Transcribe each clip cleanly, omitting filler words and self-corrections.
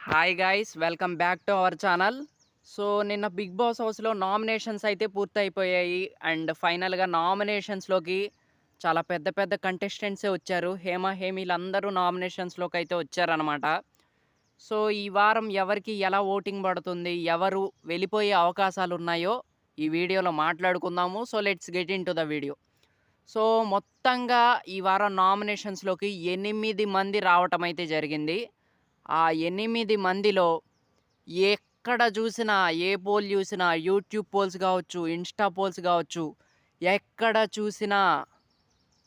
Hi guys, welcome back to our channel. So నిన్న big boss హౌస్లో nominations అయితే పూర్తయిపోయాయి. And ఫైనల్గా నామినేషన్స్లోకి చాలా పెద్ద పెద్ద కంటెస్టెంట్సే వచ్చారు. హేమీలందరూ నామినేషన్స్లోకి అయితే వచ్చారనమాట. సో ఈ వారం ఎవరికి ఎలా ఓటింగ్ పడుతుంది, ఎవరు వెళ్ళిపోయే అవకాశాలు ఉన్నాయో ఈ వీడియోలో మాట్లాడుకుందాము. So let's get in to the video. So మొత్తంగా ఈ వారం నామినేషన్స్లోకి 8 మంది రావటం అయితే జరిగింది. ఆ 8 మందిలో ఎక్కడ చూసినా, ఏ పోల్ చూసినా, యూట్యూబ్ పోల్స్ కావచ్చు, ఇన్స్టా పోల్స్ కావచ్చు, ఎక్కడ చూసినా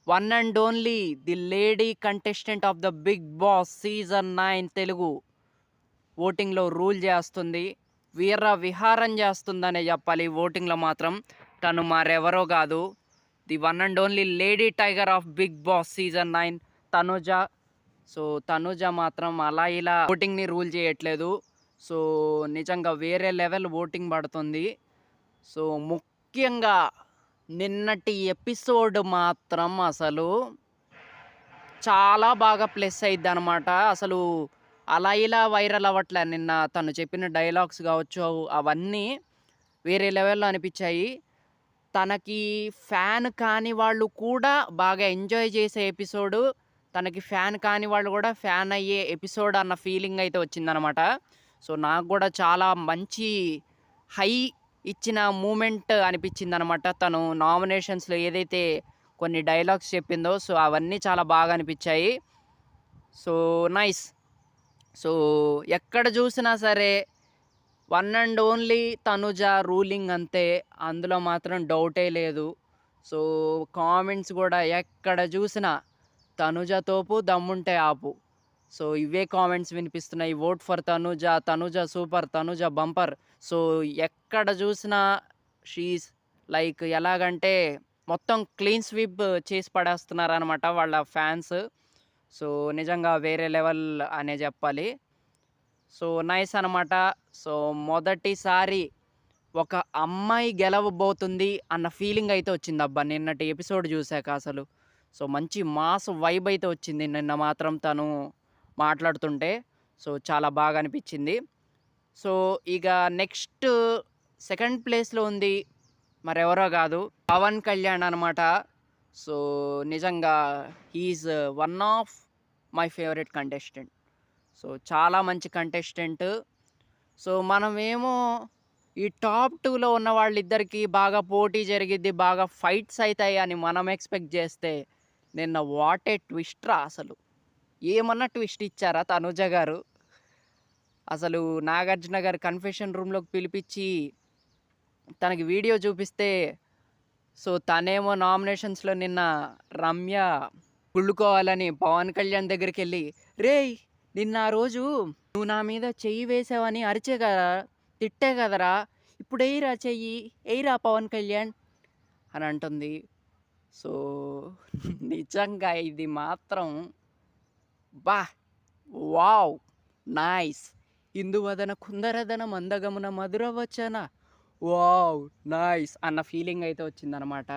one and only the lady contestant of the Bigg Boss season 9 Telugu ఓటింగ్లో రూల్ చేస్తుంది. వీర విహారం చేస్తుందనే చెప్పాలి. ఓటింగ్లో మాత్రం తను మరెవరో కాదు, the one and only lady tiger of Bigg Boss season 9 Tanuja. So Tanuja మాత్రం అలా ఇలా ఓటింగ్ని రూల్ చేయట్లేదు. సో నిజంగా వేరే లెవెల్ ఓటింగ్ పడుతుంది. సో ముఖ్యంగా నిన్నటి ఎపిసోడ్ మాత్రం అసలు చాలా బాగా ప్లస్ అయింది అనమాట. అసలు అలా ఇలా వైరల్ అవ్వట్లే. నిన్న తను చెప్పిన డైలాగ్స్ కావచ్చు, అవన్నీ వేరే లెవెల్లో అనిపించాయి. తనకి ఫ్యాన్ కాని వాళ్ళు కూడా బాగా ఎంజాయ్ చేసే ఎపిసోడు, తనకి ఫ్యాన్ కాని వాళ్ళు కూడా ఫ్యాన్ అయ్యే ఎపిసోడ్ అన్న ఫీలింగ్ అయితే వచ్చిందనమాట. సో నాకు కూడా చాలా మంచి హై ఇచ్చిన మూమెంట్ అనిపించిందనమాట. తను నామినేషన్స్లో ఏదైతే కొన్ని డైలాగ్స్ చెప్పిందో, సో అవన్నీ చాలా బాగా అనిపించాయి. So nice. సో ఎక్కడ చూసినా సరే one and only Tanuja ruling అంతే, అందులో మాత్రం డౌటే లేదు. సో కామెంట్స్ కూడా ఎక్కడ చూసినా తనుజ తోపు, దమ్ముంటే ఆపు. సో ఇవే కామెంట్స్ వినిపిస్తున్నాయి. Vote for Tanuja, Tanuja super, Tanuja bumper. So ఎక్కడ చూసినా షీస్ లైక్ ఎలాగంటే మొత్తం క్లీన్ స్వీప్ చేసి పడేస్తున్నారనమాట వాళ్ళ ఫ్యాన్స్. సో నిజంగా వేరే లెవెల్ అనే చెప్పాలి. సో నైస్ అనమాట. సో మొదటిసారి ఒక అమ్మాయి గెలవబోతుంది అన్న ఫీలింగ్ అయితే వచ్చింది అబ్బా నిన్నటి ఎపిసోడ్ చూశాక అసలు. సో మంచి మాస్ వైబ్ అయితే వచ్చింది నిన్న మాత్రం తను మాట్లాడుతుంటే. సో చాలా బాగా అనిపించింది. సో ఇక నెక్స్ట్ సెకండ్ ప్లేస్లో ఉంది మరెవరో కాదు, పవన్ కళ్యాణ్ అనమాట. సో నిజంగా he's one of my favourite contestant. So చాలా మంచి కంటెస్టెంట్. సో మనమేమో ఈ టాప్ 2లో ఉన్న వాళ్ళిద్దరికి బాగా పోటీ జరిగిద్ది, బాగా ఫైట్స్ అవుతాయి అని మనం ఎక్స్పెక్ట్ చేస్తే నిన్న వాట్ ఏ ట్విస్ట్ రా అసలు. ఏమన్నా ట్విస్ట్ ఇచ్చారా తనుజ గారు? అసలు నాగార్జున గారు కన్ఫెషన్ రూమ్లోకి పిలిపించి తనకి వీడియో చూపిస్తే, సో తనేమో నామినేషన్స్లో నిన్న రమ్య కుళ్ళుకోవాలని పవన్ కళ్యాణ్ దగ్గరికి వెళ్ళి, రేయ్ నిన్న ఆ రోజు నువ్వు నా మీద చెయ్యి వేసావని అరిచే కదా, తిట్టే కదరా, ఇప్పుడు ఎయిరా చెయ్యి, ఎయిరా పవన్ కళ్యాణ్ అని అంటుంది. సో నిజంగా ఇది మాత్రం బా వావ్ నైస్. ఇందువదన కుందరదన మందగమున మధుర వచన వావ్ నైస్ అన్న ఫీలింగ్ అయితే వచ్చిందనమాట.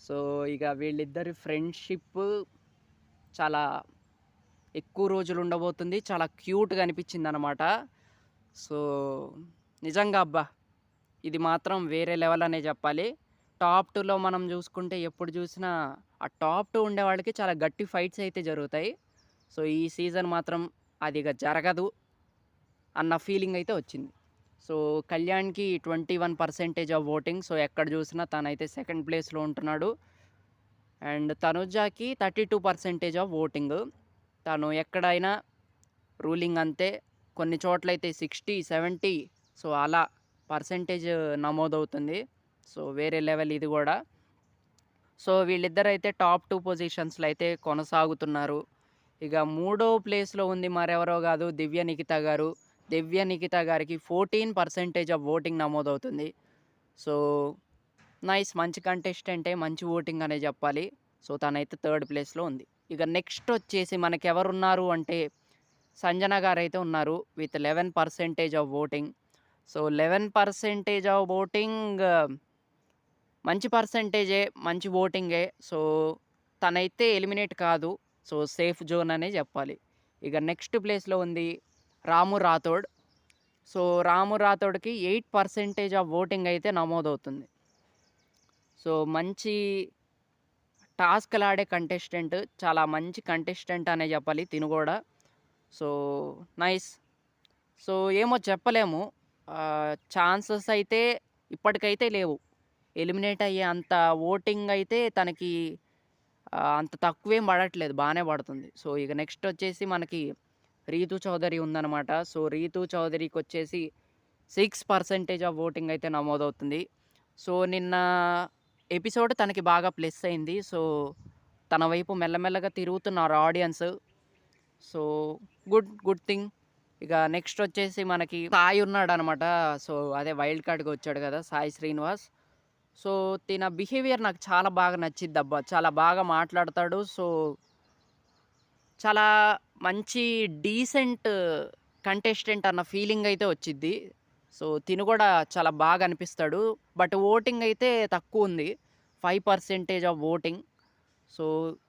సో ఇక వీళ్ళిద్దరి ఫ్రెండ్షిప్ చాలా ఎక్కువ రోజులు ఉండబోతుంది. చాలా క్యూట్గా అనిపించింది అనమాట. సో నిజంగా అబ్బా ఇది మాత్రం వేరే లెవెల్ అనే చెప్పాలి. టాప్ 2లో మనం చూసుకుంటే ఎప్పుడు చూసినా ఆ టాప్ 2 ఉండే వాళ్ళకి చాలా గట్టి ఫైట్స్ అయితే జరుగుతాయి. సో ఈ సీజన్ మాత్రం అది ఇక జరగదు అన్న ఫీలింగ్ అయితే వచ్చింది. సో కళ్యాణ్కి 21% ఆఫ్ ఓటింగ్. సో ఎక్కడ చూసినా తనైతే సెకండ్ ప్లేస్లో ఉంటున్నాడు. అండ్ తనుజాకి 32% ఆఫ్ ఓటింగ్. తను ఎక్కడైనా రూలింగ్ అంతే. కొన్ని చోట్లయితే 60, 70 సో అలా పర్సెంటేజ్ నమోదవుతుంది. సో వేరే లెవెల్ ఇది కూడా. సో వీళ్ళిద్దరైతే టాప్ 2 పొజిషన్స్లో అయితే కొనసాగుతున్నారు. ఇక మూడో ప్లేస్లో ఉంది మరెవరో కాదు, దివ్య నిఖిత గారు. దివ్య నిఖిత గారికి 14% ఆఫ్ ఓటింగ్ నమోదవుతుంది. సో నైస్, మంచి కంటెస్టెంటే, మంచి ఓటింగ్ అనే చెప్పాలి. సో తనైతే థర్డ్ ప్లేస్లో ఉంది. ఇక నెక్స్ట్ వచ్చేసి మనకి ఎవరున్నారు అంటే సంజన గారు అయితే ఉన్నారు with 11% of voting. So 11% of voting మంచి పర్సంటేజే, మంచి ఓటింగే. సో తనైతే ఎలిమినేట్ కాదు. సో సేఫ్ జోన్ అనే చెప్పాలి. ఇక నెక్స్ట్ ప్లేస్లో ఉంది రాము రాథోడ్. సో, రాము రాథోడ్‌కి 8% ఆఫ్ ఓటింగ్ అయితే నమోదవుతుంది. సో, మంచి టాస్క్‌లాడే కంటెస్టెంట్. చాలా మంచి కంటెస్టెంట్ అనే చెప్పాలి తిను గూడా. So, nice. సో, ఏమో చెప్పలేము. ఛాన్సెస్ అయితే ఇప్పటికైతే లేవు. ఎలిమినేట్ అయ్యే అంత ఓటింగ్ అయితే తనకి అంత తక్కువేం పడట్లేదు. బానే పడుతుంది. సో, ఇక నెక్స్ట్ వచ్చేసి మనకి రీతూ చౌదరి ఉందనమాట. సో, రీతూ చౌదరికొచ్చేసి 6% ఆఫ్ ఓటింగ్ అయితే నమోదవుతుంది. సో, నిన్న ఎపిసోడ్ తనకి బాగా ప్లస్ అయింది. సో, తన వైపు మెల్లమెల్లగా తిరుగుతున్నారు ఆడియన్స్. So, good thing. ఇక నెక్స్ట్ వచ్చేసి మనకి సాయి ఉన్నాడనమాట. సో, అదే వైల్డ్ కార్డ్‌గా వచ్చాడు కదా! సాయి శ్రీనివాస్. సో, తిన బిహేవియర్ నాకు చాలా బాగా నచ్చిద్దబ్బా! చాలా బాగా మాట్లాడతాడు. సో, చాలా మంచి డీసెంట్ కంటెస్టెంట్ అన్న ఫీలింగ్ అయితే వచ్చిద్ది. సో, తిను కూడా చాలా బాగా అనిపిస్తాడు. బట్ ఓటింగ్ అయితే తక్కువుంది. 5% ఆఫ్ ఓటింగ్. సో,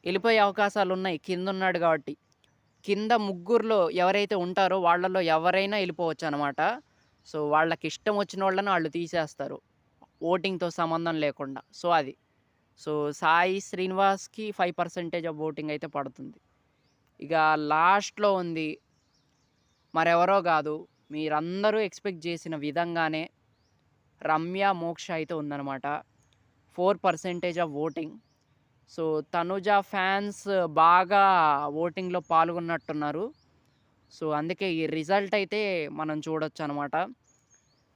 ఎళ్ళిపోయే అవకాశాలున్నాయి కిందున్నాడు కాబట్టి. కింద ముగ్గురిలో ఎవరైతే ఉంటారో వాళ్ళలో ఎవరైనా ఎళ్ళిపోవచ్చనమాట. సో, వాళ్ళకిష్టం వచ్చినోళ్ళని ఆళ్ళు తీసేస్తారు. ఓటింగ్‌తో సంబంధం లేకుండా. సో, అది. సో, సాయి శ్రీనివాస్‌కి 5% ఆఫ్ ఓటింగ్ అయితే పడుతుంది. ఇక లాస్ట్‌లో ఉంది. మరెవరో గాదు. మీరందరూ ఎక్స్‌పెక్ట్ జేసిన విధంగానే రమ్య, మోక్ష అయితే ఉందనమాట. 4% of voting. So, Tanuja fans బాగా ఓటింగ్‌లో పాల్గొన్నట్టున్నారు. సో, అందుకే ఈ రిజల్ట్ అయితే మనం చూడొచ్చనమాట.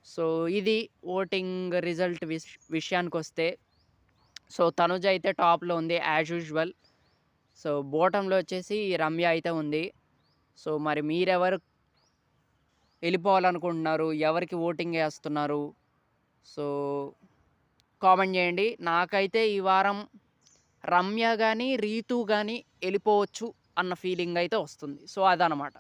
సో, ఇది ఓటింగ్ రిజల్ట్ విషయానికొస్తే. సో, తనుజ అయితే టాప్‌లో ఉంది యాజ్ యూజువల్. సో, బాటమ్‌లో వచ్చేసి రమ్య అయితే ఉంది. సో, మరి మీరెవరు ఎళ్ళిపోవాలనుకుంటున్నారు? ఎవరికి ఓటింగ్ ఏస్తున్నారు? సో, కామెంట్ జేయండి. నాకైతే ఈ వారం రమ్య గాని, రీతూ గాని ఎళ్ళిపోవచ్చు అన్న ఫీలింగ్ అయితే వస్తుంది. సో, అదనమాట.